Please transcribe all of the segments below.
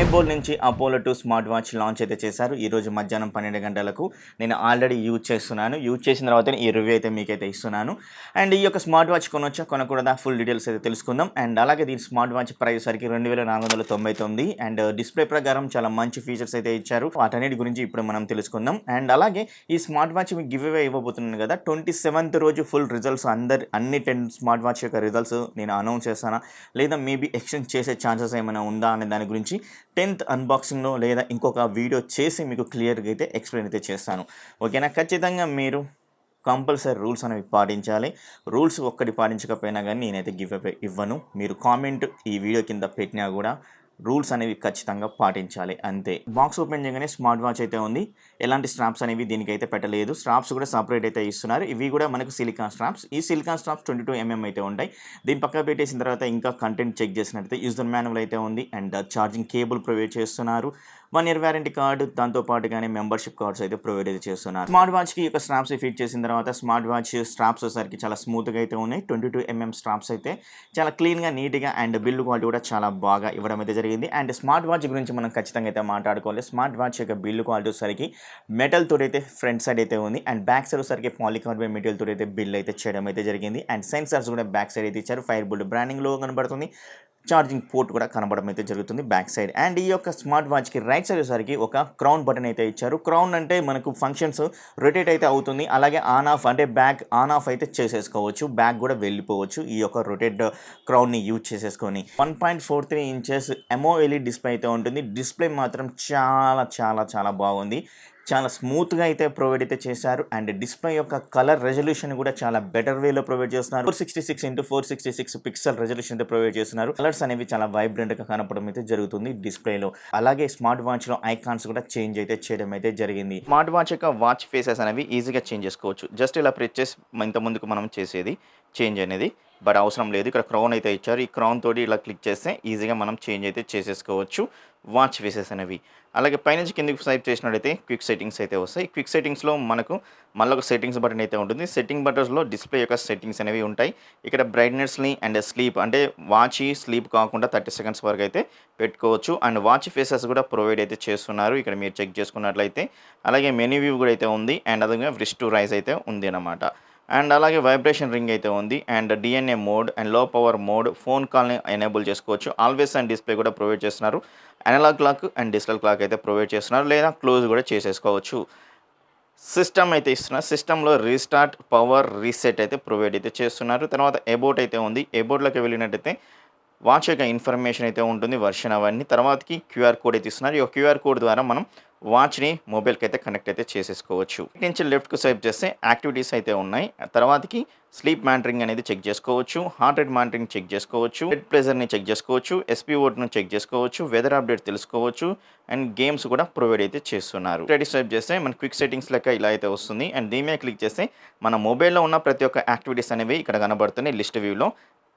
Fire-bolt నుంచి Apollo 2 smart watch launch అయితే చేశారు. ఈరోజు మధ్యాహ్నం 12 గంటలకు నేను ఆల్రెడీ యూజ్ చేస్తున్నాను. యూజ్ చేసిన తర్వాత ఈ రివ్యూ అయితే మీకైతే ఇస్తున్నాను. అండ్ ఈ యొక్క స్మార్ట్ వాచ్ కొనొచ్చా కొనకూడదా ఫుల్ డీటెయిల్స్ అయితే తెలుసుకుందాం. అండ్ అలాగే దీని స్మార్ట్ వాచ్ ప్రైస్ సరికి 2499. అండ్ డిస్ప్లే ప్రకారం చాలా మంచి ఫీచర్స్ అయితే ఇచ్చారు. వాటన్నిటి గురించి ఇప్పుడు మనం తెలుసుకుందాం. అండ్ అలాగే ఈ స్మార్ట్ వాచ్ మీకు గివ్ అవే ఇవ్వబోతున్నాను కదా, 27th రోజు ఫుల్ రిజల్ట్స్ అన్ని 10 స్మార్ట్ వాచ్ యొక్క రిజల్ట్స్ నేను అనౌన్స్ చేస్తానా, లేదా మేబీ ఎక్స్చేంజ్ చేసే ఛాన్సెస్ ఏమైనా ఉందా అనే దాని గురించి 10th అన్బాక్సింగ్లో లేదా ఇంకొక వీడియో చేసి మీకు క్లియర్గా అయితే ఎక్స్ప్లెయిన్ అయితే చేస్తాను. ఓకేనా? ఖచ్చితంగా మీరు కంపల్సరీ రూల్స్ అనేవి పాటించాలి. రూల్స్ ఒక్కటి పాటించకపోయినా కానీ నేనైతే గివ్ అవే ఇవ్వను. మీరు కామెంట్ ఈ వీడియో కింద పెట్టినా కూడా రూల్స్ అనేవి ఖచ్చితంగా పాటించాలి, అంతే. బాక్స్ ఓపెన్ చేయగానే స్మార్ట్ వాచ్ అయితే ఉంది. ఎలాంటి స్ట్రాప్స్ అనేవి దీనికైతే పెట్టలేదు. స్ట్రాప్స్ కూడా సపరేట్ అయితే ఇస్తున్నారు. ఇవి కూడా మనకు సిలికాన్ స్ట్రాప్స్. ఈ సిలికాన్ స్ట్రాప్స్ 22mm అయితే ఉంటాయి. దీని పక్క పెట్టేసిన తర్వాత ఇంకా కంటెంట్ చెక్ చేసినట్టయితే యూజర్ మాన్యువల్ అయితే ఉంది. అండ్ ఛార్జింగ్ కేబుల్ ప్రొవైడ్ చేస్తున్నారు. 1 year వారంటీ కార్డు, దాంతో పాటుగానే మెంబర్షిప్ కార్డ్స్ అయితే ప్రొవైడ్ అయితే చేస్తున్నారు. స్మార్ట్ వాచ్కి ఈ యొక్క స్ట్రాప్స్ ఫిట్ చేసిన తర్వాత స్మార్ట్ వాచ్ స్ట్రాప్స్ వచ్చేసరికి చాలా స్మూత్గా అయితే ఉన్నాయి. 22mm స్ట్రాప్స్ అయితే చాలా క్లీన్గా, నీట్గా అండ్ బిల్డ్ క్వాలిటీ కూడా చాలా బాగా ఇవ్వడం అయితే జరిగింది. అండ్ స్మార్ట్ వాచ్ గురించి మనం ఖచ్చితంగా అయితే మాట్లాడుకోవాలి. స్మార్ట్ వాచ్ యొక్క బిల్డ్ క్వాలిటీ వచ్చేసరికి మెటల్ తోటి అయితే ఫ్రంట్ సైడ్ అయితే ఉంది. అండ్ బ్యాక్ సైడ్ వచ్చేసరికి పాలికార్బన్ మెటీరియల్ తోటి అయితే బిల్డ్ అయితే చేయడం అయితే జరిగింది. అండ్ సెన్సార్స్ కూడా బ్యాక్ సైడ్ అయితే ఇచ్చారు. ఫైర్-బోల్ట్ బ్రాండింగ్ లో కనబడుతుంది. ఛార్జింగ్ పోర్ట్ కూడా కనబడడం అయితే జరుగుతుంది బ్యాక్ సైడ్. అండ్ ఈ యొక్క స్మార్ట్ వాచ్కి రైట్ సైడ్ వచ్చేసరికి ఒక క్రౌన్ బటన్ అయితే ఇచ్చారు. క్రౌన్ అంటే మనకు ఫంక్షన్స్ రొటేట్ అయితే అవుతుంది. అలాగే ఆన్ ఆఫ్ అంటే బ్యాక్ ఆన్ ఆఫ్ అయితే చేసేసుకోవచ్చు. బ్యాక్ కూడా వెళ్ళిపోవచ్చు ఈ యొక్క రొటేట్ క్రౌన్ని యూజ్ చేసేసుకొని. 1.43 inches AMOLED డిస్ప్లే అయితే ఉంటుంది. డిస్ప్లే మాత్రం చాలా చాలా చాలా బాగుంది. చాలా స్మూత్గా అయితే ప్రొవైడ్ అయితే చేశారు. అండ్ డిస్ప్లే యొక్క కలర్ రెజల్యూషన్ కూడా చాలా బెటర్ వేలో ప్రొవైడ్ చేస్తున్నారు. 466x466 పిక్సెల్ రెజల్యూషన్ అయితే ప్రొవైడ్ చేస్తున్నారు. కలర్స్ అనేవి చాలా వైబ్రెంట్గా కనపడడం అయితే జరుగుతుంది డిస్ప్లేలో. అలాగే స్మార్ట్ వాచ్లో ఐకాన్స్ కూడా చేంజ్ అయితే చేయడం అయితే జరిగింది. స్మార్ట్ వాచ్ యొక్క వాచ్ ఫేసెస్ అనేవి ఈజీగా చేంజ్ చేసుకోవచ్చు. జస్ట్ ఇలా ప్రెస్ చేసి ఇంత ముందుకు మనం చేసేది చేంజ్ అనేది, బట్ అవసరం లేదు. ఇక్కడ క్రౌన్ అయితే ఇచ్చారు. ఈ క్రౌన్ తోటి ఇలా క్లిక్ చేస్తే ఈజీగా మనం చేంజ్ అయితే చేసేసుకోవచ్చు వాచ్ ఫేసెస్ అనేవి. అలాగే పైనుంచి కిందకి స్వైప్ చేసినట్టయితే క్విక్ సెట్టింగ్స్ అయితే వస్తాయి. క్విక్ సెట్టింగ్స్లో మనకు మళ్ళీ ఒక సెట్టింగ్స్ బటన్ అయితే ఉంటుంది. సెట్టింగ్ బటన్స్లో డిస్ప్లే యొక్క సెట్టింగ్స్ అనేవి ఉంటాయి. ఇక్కడ బ్రైట్నెస్ని అండ్ స్లీప్ అంటే వాచ్ స్లీప్ కాకుండా 30 seconds వరకు అయితే పెట్టుకోవచ్చు. అండ్ వాచ్ ఫేసెస్ కూడా ప్రొవైడ్ అయితే చేస్తున్నారు. ఇక్కడ మీరు చెక్ చేసుకున్నట్లయితే అలాగే మెనూ వ్యూ కూడా అయితే ఉంది. అండ్ అదే రిస్ట్ టు రైజ్ అయితే ఉంది అన్నమాట. అండ్ అలాగే వైబ్రేషన్ రింగ్ అయితే ఉంది. And DNA mode and low power mode, phone కాల్ని ఎనేబుల్ చేసుకోవచ్చు. ఆల్వేస్ అండ్ డిస్ప్లే కూడా ప్రొవైడ్ చేస్తున్నారు. Analogue clock and digital clock అయితే ప్రొవైడ్ చేస్తున్నారు, లేదా క్లోజ్ కూడా చేసేసుకోవచ్చు. సిస్టమ్ అయితే ఇస్తున్నారు. సిస్టంలో రీస్టార్ట్, పవర్, రీసెట్ అయితే ప్రొవైడ్ అయితే చేస్తున్నారు. తర్వాత అబౌట్ అయితే ఉంది. అబౌట్లోకి వెళ్ళినట్టయితే వాచ్ యొక్క ఇన్ఫర్మేషన్ అయితే ఉంటుంది, వర్షన్ అవన్నీ. తర్వాతకి QR కోడ్ అయితే ఇస్తున్నారు. ఈ QR కోడ్ ద్వారా మనం వాచ్ని మొబైల్కి అయితే కనెక్ట్ అయితే చేసేసుకోవచ్చు. ఇటు నుంచి లెఫ్ట్కి స్వైప్ చేస్తే యాక్టివిటీస్ అయితే ఉన్నాయి. తర్వాతకి స్లీప్ మానిటరింగ్ అనేది చెక్ చేసుకోవచ్చు. హార్ట్ రేట్ మానిటరింగ్ చెక్ చేసుకోవచ్చు. బ్లడ్ ప్రెషర్ని చెక్ చేసుకోవచ్చు. SPOట్ను చెక్ చేసుకోవచ్చు. వెదర్ అప్డేట్ తెలుసుకోవచ్చు. అండ్ గేమ్స్ కూడా ప్రొవైడ్ అయితే చేస్తున్నారు. రెడీ స్వైప్ చేస్తే మన క్విక్ సెట్టింగ్స్ లెక్క ఇలా అయితే వస్తుంది. అండ్ దీని మీద క్లిక్ చేస్తే మన మొబైల్లో ఉన్న ప్రతి ఒక్క యాక్టివిటీస్ అనేవి ఇక్కడ కనబడుతున్నాయి లిస్ట్ వ్యూలో.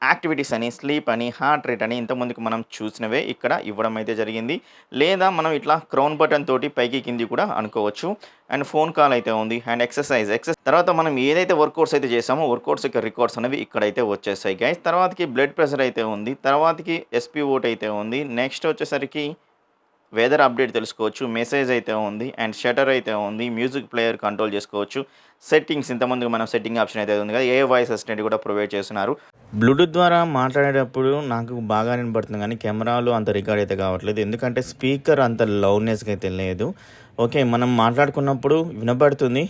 యాక్టివిటీస్ అని, స్లీప్ అని, హార్ట్ రేట్ అని ఇంతకుముందుకు మనం చూసినవే ఇక్కడ ఇవ్వడం అయితే జరిగింది. లేదా మనం ఇట్లా క్రౌన్ బటన్ తోటి పైకి కింది కూడా అనుకోవచ్చు. అండ్ ఫోన్ కాల్ అయితే ఉంది. అండ్ ఎక్సర్సైజ్ తర్వాత మనం ఏదైతే వర్కౌట్స్ అయితే చేసామో వర్కౌట్స్ యొక్క రికార్డ్స్ అనేవి ఇక్కడైతే వచ్చేస్తాయి గైస్. తర్వాతకి బ్లడ్ ప్రెషర్ అయితే ఉంది. తర్వాతకి SPOట్ అయితే ఉంది. నెక్స్ట్ వచ్చేసరికి వెదర్ అప్డేట్ తెలుసుకోవచ్చు. మెసేజ్ అయితే ఉంది. అండ్ షటర్ అయితే ఉంది. మ్యూజిక్ ప్లేయర్ కంట్రోల్ చేసుకోవచ్చు. సెట్టింగ్స్ ఇంతకుముందు మనం సెట్టింగ్ ఆప్షన్ అయితే ఉంది కదా, ఏ వాయిస్ అసిస్టెంట్ కూడా ప్రొవైడ్ చేస్తున్నారు. బ్లూటూత్ ద్వారా మాట్లాడేటప్పుడు నాకు బాగా వినపడుతుంది, కానీ కెమెరాలో అంత రికార్డ్ అయితే కావట్లేదు. ఎందుకంటే స్పీకర్ అంత లౌడ్నెస్గా అయితే లేదు. ఓకే, మనం మాట్లాడుకున్నప్పుడు వినపడుతుంది,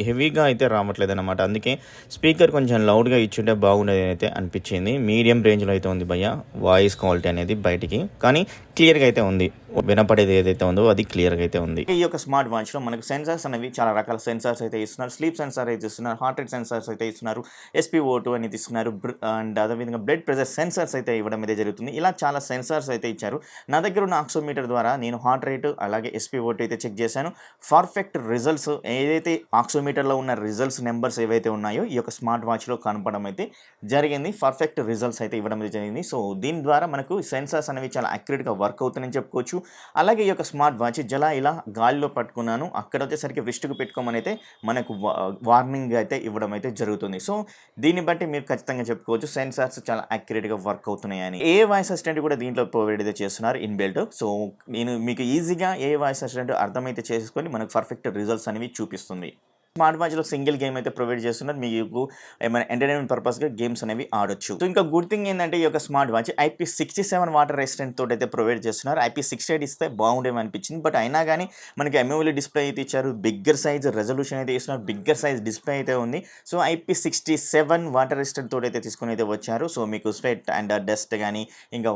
హెవీగా అయితే రావట్లేదు అనమాట. అందుకే స్పీకర్ కొంచెం లౌడ్గా ఇచ్చుంటే బాగుండేది అయితే అనిపించింది. మీడియం రేంజ్లో అయితే ఉంది భయ్య వాయిస్ క్వాలిటీ అనేది బయటికి, కానీ క్లియర్గా అయితే ఉంది. వినపడేది ఏదైతే ఉందో అది క్లియర్గా అయితే ఉంది. ఈ యొక్క స్మార్ట్ వాచ్లో మనకు సెన్సార్స్ అనేవి చాలా రకాల సెన్సార్స్ అయితే ఇస్తున్నారు. స్లీప్ సెన్సార్ అయితే ఇస్తున్నారు. హార్ట్ రేట్ సెన్సార్స్ అయితే ఇస్తున్నారు. SPO2 అనేది ఇస్తున్నారు. అండ్ అదేవిధంగా బ్లడ్ ప్రెషర్ సెన్సార్స్ అయితే ఇవ్వడం అయితే జరుగుతుంది. ఇలా చాలా సెన్సార్స్ అయితే ఇచ్చారు. నా దగ్గర ఉన్న ఆక్సోమీటర్ ద్వారా నేను హార్ట్ రేట్ అలాగే SPO2 అయితే చెక్ చేశాను. పర్ఫెక్ట్ రిజల్ట్స్ ఏదైతే ఆక్సోమీటర్లో ఉన్న రిజల్ట్స్ నెంబర్స్ ఏవైతే ఉన్నాయో ఈ యొక్క స్మార్ట్ వాచ్లో కనపడడం అయితే జరిగింది. పర్ఫెక్ట్ రిజల్ట్స్ అయితే ఇవ్వడం అయితే జరిగింది. సో దీని ద్వారా మనకు సెన్సార్స్ అనేవి చాలా అక్యురేట్గా వర్క్ అవుతుందని చెప్పుకోవచ్చు. అలాగే ఈ యొక్క స్మార్ట్ వాచ్ ఇలా గాలిలో పట్టుకున్నాను, అక్కడ వచ్చేసరికి రిస్ట్‌కి పెట్టుకోమని అయితే మనకు వార్నింగ్ అయితే ఇవ్వడం అయితే జరుగుతుంది. సో దీన్ని బట్టి మీరు ఖచ్చితంగా చెప్పుకోవచ్చు సెన్సార్స్ చాలా యాక్యురేట్‌గా వర్క్ అవుతున్నాయని. ఏ వాయిస్ అసిస్టెంట్ కూడా దీంట్లో ప్రొవైడ్ అయితే చేస్తున్నారు ఇన్‌బిల్ట్. సో నేను మీకు ఈజీగా ఏ వాయిస్ అసిస్టెంట్ అర్థమైతే చేసుకొని మనకు పర్ఫెక్ట్ రిజల్ట్స్ అనేవి చూపిస్తుంది. స్మార్ట్ వాచ్‌లో సింగిల్ గేమ్ అయితే ప్రొవైడ్ చేస్తున్నారు. మీకు ఏమైనా ఎంటర్‌టైన్‌మెంట్ పర్పస్‌గా గేమ్స్ అనేవి ఆడొచ్చు. సో ఇంకా గుడ్ థింగ్ ఏందంటే ఈ యొక్క smart watch IP67 water resistant తోటి అయితే ప్రొవైడ్ చేస్తున్నారు. IP68 ఇస్తే బాగుండేమో అనిపించింది. బట్ అయినా గానీ మనకి అమోలెడ్ డిస్‌ప్లే అయితే ఇచ్చారు. బిగ్గర్ సైజ్ రెజల్యూషన్ అయితే ఇస్తున్నారు. బిగ్గర్ సైజ్ డిస్‌ప్లే అయితే ఉంది. సో IP67 వాటర్ రెసిస్టెంట్ తోటి అయితే తీసుకొని అయితే వచ్చారు. సో మీకు స్వెట్ అండ్ డస్ట్ గానీ, ఇంకా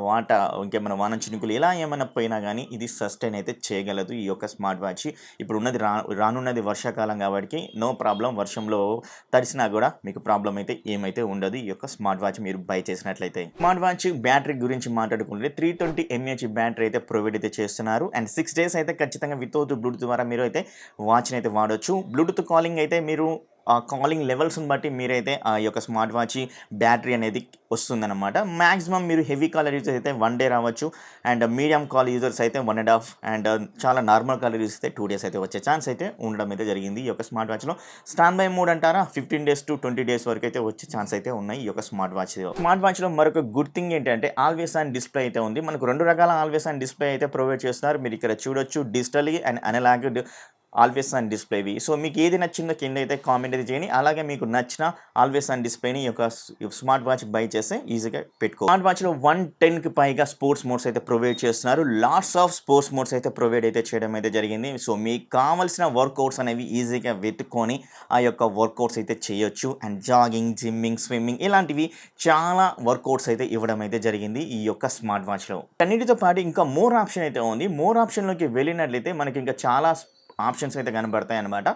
ఇంకేమైనా వాన చినుకులు ఇలా ఏమైనా పోయినా గానీ ఇది సస్టైన్ అయితే చేయగలదు ఈ యొక్క స్మార్ట్ వాచ్. ఇప్పుడు ఉన్నది రానున్నది వర్షాకాలం కాబట్టి నో ప్రాబ్లమ్. వర్షంలో తడిసినా కూడా మీకు ప్రాబ్లం అయితే ఏమైతే ఉండదు ఈ యొక్క స్మార్ట్ వాచ్ మీరు బై చేసినట్లయితే. స్మార్ట్ వాచ్ బ్యాటరీ గురించి మాట్లాడుకుంటే 320 mAh బ్యాటరీ అయితే ప్రొవైడ్ అయితే చేస్తున్నారు. అండ్ 6 days అయితే ఖచ్చితంగా వితౌట్ బ్లూటూత్ ద్వారా మీరు అయితే వాచ్ని అయితే వాడొచ్చు. బ్లూటూత్ కాలింగ్ అయితే మీరు ఆ కాలింగ్ లెవెల్స్ని బట్టి మీరైతే ఆ యొక్క స్మార్ట్ వాచ్ బ్యాటరీ అనేది వస్తుందన్నమాట. మ్యాక్సిమం మీరు హెవీ కాల్ యూజర్స్ అయితే 1 day రావచ్చు. అండ్ మీడియం కాల్ యూజర్స్ అయితే 1.5 అండ్ చాలా నార్మల్ కాల్ యూజర్స్ అయితే 2 days అయితే వచ్చే ఛాన్స్ అయితే ఉండడం అయితే జరిగింది ఈ యొక్క స్మార్ట్ వాచ్లో. స్టాండ్ బై మోడ్ అంటారా 15 days to 20 days వరకు అయితే వచ్చే ఛాన్స్ అయితే ఉన్నాయి ఈ యొక్క స్మార్ట్ వాచ్లో. స్మార్ట్ వాచ్లో మరొక గుడ్ థింగ్ ఏంటంటే ఆల్వేస్ ఆన్ డిస్ప్లే అయితే ఉంది. మనకు 2 రకాల ఆల్వేస్ ఆన్ డిస్ప్లే అయితే ప్రొవైడ్ చేస్తున్నారు. మీరు ఇక్కడ చూడొచ్చు digital and analog always on డిస్ప్లేవి. సో మీకు ఏది నచ్చిందో కింద అయితే కామెంట్ అయితే చేయండి. అలాగే మీకు నచ్చిన ఆల్వేస్ ఆన్ డిస్ప్లేని ఈ యొక్క స్మార్ట్ వాచ్ బై చేస్తే ఈజీగా పెట్టుకో. స్మార్ట్ వాచ్లో 110కి పైగా స్పోర్ట్స్ మోడ్స్ అయితే ప్రొవైడ్ చేస్తున్నారు. లాట్స్ ఆఫ్ స్పోర్ట్స్ మోడ్స్ అయితే ప్రొవైడ్ అయితే చేయడం అయితే జరిగింది. సో మీకు కావాల్సిన వర్కౌట్స్ అనేవి ఈజీగా వెతుక్కొని ఆ యొక్క వర్కౌట్స్ అయితే చేయొచ్చు. అండ్ జాగింగ్, జిమ్మింగ్, స్విమ్మింగ్ ఇలాంటివి చాలా వర్కౌట్స్ అయితే ఇవ్వడం అయితే జరిగింది ఈ యొక్క స్మార్ట్ వాచ్లో. అన్నిటితో పాటు ఇంకా మోర్ ఆప్షన్ అయితే ఉంది. మోర్ ఆప్షన్లోకి వెళ్ళినట్లయితే మనకి ఇంకా చాలా ఆప్షన్స్ అయితే కనబడతాయి అన్నమాట.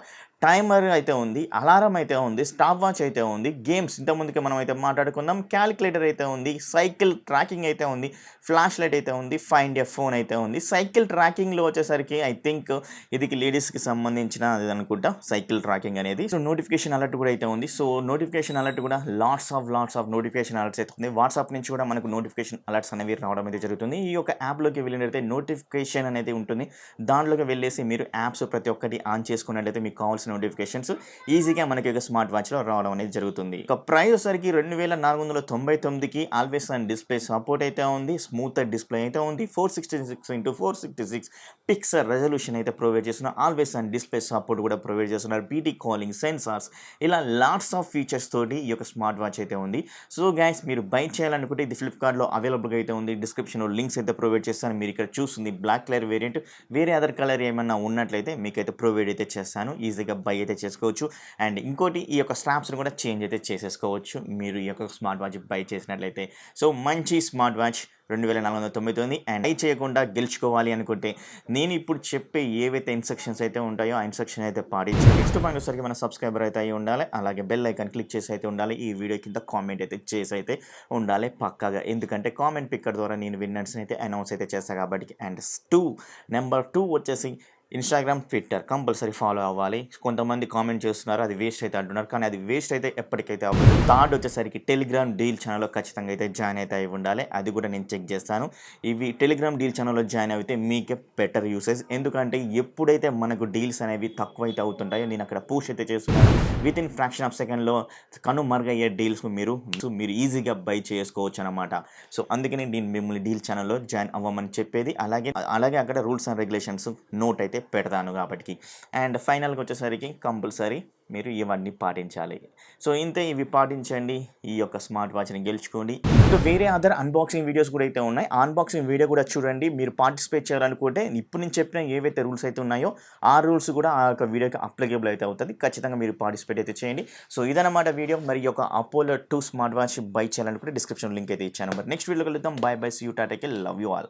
టైమర్ అయితే ఉంది, అలారం అయితే ఉంది, స్టాప్ వాచ్ అయితే ఉంది, గేమ్స్ ఇంతకుముందుకే మనం అయితే మాట్లాడుకుందాం, క్యాలిక్యులేటర్ అయితే ఉంది, సైకిల్ ట్రాకింగ్ అయితే ఉంది, ఫ్లాష్ లైట్ అయితే ఉంది, ఫైండ్ ఎ ఫోన్ అయితే ఉంది. సైకిల్ ట్రాకింగ్లో వచ్చేసరికి ఐ థింక్ ఇది లేడీస్కి సంబంధించిన అది అనుకుంటా సైకిల్ ట్రాకింగ్ అనేది. సో నోటిఫికేషన్ అలర్ట్ కూడా అయితే ఉంది. సో నోటిఫికేషన్ అలర్ట్ కూడా లాట్స్ ఆఫ్ నోటిఫికేషన్ అలర్ట్స్ అయితే ఉంది. వాట్సాప్ నుంచి కూడా మనకు నోటిఫికేషన్ అలర్ట్స్ అనేవి రావడం అయితే జరుగుతుంది. ఈ యొక్క యాప్లోకి వెళ్ళినట్లయితే నోటిఫికేషన్ అనేది ఉంటుంది. దాంట్లోకి వెళ్ళేసి మీరు యాప్స్ ప్రతి ఒక్కటి ఆన్ చేసుకున్నట్లయితే మీకు కావాల్సిన నోటిఫికేషన్స్ ఈజీగా మనకి ఒక స్మార్ట్ వాచ్లో రావడం అనేది జరుగుతుంది. ఒక ప్రైస్ వచ్చరికి 2499కి ఆల్వేస్ ఆన్ డిస్ప్లే సపోర్ట్ అయితే ఉంది. స్మూత్ డిస్ప్లే అయితే ఉంది. 466x466 పిక్సెల్ రెజల్యూషన్ అయితే ప్రొవైడ్ చేస్తున్నారు. ఆల్వేస్ ఆన్ డిస్ప్లే సపోర్ట్ కూడా ప్రొవైడ్ చేస్తున్నారు. బీటీ కాలింగ్, సెన్సార్స్ ఇలా లాట్స్ ఆఫ్ ఫీచర్స్ తోటి ఈ యొక్క స్మార్ట్ వాచ్ అయితే ఉంది. సో గైస్ మీరు బై చేయాలనుకుంటే ఇది ఫ్లిప్కార్ట్లో అవైలబుల్గా అయితే ఉంది. డిస్క్రిప్షన్లో లింక్స్ అయితే ప్రొవైడ్ చేస్తాను. మీరు ఇక్కడ చూస్తుంది బ్లాక్ కలర్ వేరియంట్. వేరే అదర్ కలర్ ఏమన్నా ఉన్నట్లయితే మీకైతే ప్రొవైడ్ అయితే చేస్తాను. ఈజీగా బై అయితే చేసుకోవచ్చు. అండ్ ఇంకోటి ఈ యొక్క స్ట్రాప్స్ని కూడా చేంజ్ అయితే చేసేసుకోవచ్చు మీరు ఈ యొక్క స్మార్ట్ వాచ్ బై చేసినట్లయితే. సో మంచి స్మార్ట్ వాచ్ 2499 అండ్ బై చేయకుండా గెలుచుకోవాలి అనుకుంటే నేను ఇప్పుడు చెప్పే ఏవైతే ఇన్స్ట్రక్షన్స్ అయితే ఉంటాయో ఆ ఇన్స్ట్రక్షన్ అయితే పాటించాలి. నెక్స్ట్ పాయింట్ వచ్చేసరికి మన సబ్స్క్రైబర్ అయితే అయి ఉండాలి. అలాగే బెల్ ఐకాన్ క్లిక్ చేసి అయితే ఉండాలి. ఈ వీడియో కింద కామెంట్ అయితే చేసి అయితే ఉండాలి పక్కాగా. ఎందుకంటే కామెంట్ పిక్కర్ ద్వారా నేను విన్నర్స్ని అయితే అనౌన్స్ అయితే చేస్తాను కాబట్టి. అండ్ నెంబర్ 2 వచ్చేసి ఇన్స్టాగ్రామ్, ట్విట్టర్ కంపల్సరీ ఫాలో అవ్వాలి. కొంతమంది కామెంట్ చేస్తున్నారు అది వేస్ట్ అయితే అంటున్నారు, కానీ అది వేస్ట్ అయితే ఎప్పటికైతే అవ్వదు. థర్డ్ వచ్చేసరికి టెలిగ్రామ్ డీల్ ఛానల్లో ఖచ్చితంగా అయితే జాయిన్ అయితే అయి ఉండాలి. అది కూడా నేను చెక్ చేస్తాను. ఇవి టెలిగ్రామ్ డీల్ ఛానల్లో జాయిన్ అయితే మీకే బెటర్ యూసేజ్. ఎందుకంటే ఎప్పుడైతే మనకు డీల్స్ అనేవి తక్కువ అయితే అవుతుంటాయో నేను అక్కడ పోస్ట్ అయితే చేస్తున్నాను. విత్ ఇన్ ఫ్రాక్షన్ ఆఫ్ సెకండ్లో కనుమరుగయ్యే డీల్స్ మీరు ఈజీగా బై చేసుకోవచ్చు అనమాట. సో అందుకని నేను మిమ్మల్ని డీల్ ఛానల్లో జాయిన్ అవ్వమని చెప్పేది. అలాగే అక్కడ రూల్స్ అండ్ రెగ్యులేషన్స్ నోట్ అయితే పెడతాను కాబట్టి. అండ్ ఫైనల్గా వచ్చేసరికి కంపల్సరీ మీరు ఇవన్నీ పాటించాలి. సో ఇంతే, ఇవి పాటించండి, ఈ యొక్క స్మార్ట్ వాచ్ని గెలుచుకోండి. ఇంకా వేరే అదర్ అన్బాక్సింగ్ వీడియోస్ కూడా అయితే ఉన్నాయి. అన్బాక్సింగ్ వీడియో కూడా చూడండి. మీరు పార్టిసిపేట్ చేయాలనుకుంటే ఇప్పుడు నేను చెప్పిన ఏవైతే రూల్స్ అయితే ఉన్నాయో ఆ రూల్స్ కూడా ఆ యొక్క వీడియోకి అప్లికేబుల్ అయితే అవుతుంది. ఖచ్చితంగా మీరు పార్టిసిపేట్ అయితే చేయండి. సో ఇదన్నమాట వీడియో. మరి ఈ యొక్క అపోలో 2 స్మార్ట్ వాచ్ బై చేయాలనుకుంటే డిస్క్రిప్షన్ లింక్ అయితే ఇచ్చాను. మరి నెక్స్ట్ వీడియోకి వెళ్తాం. Bye bye, see you, tata, love you all.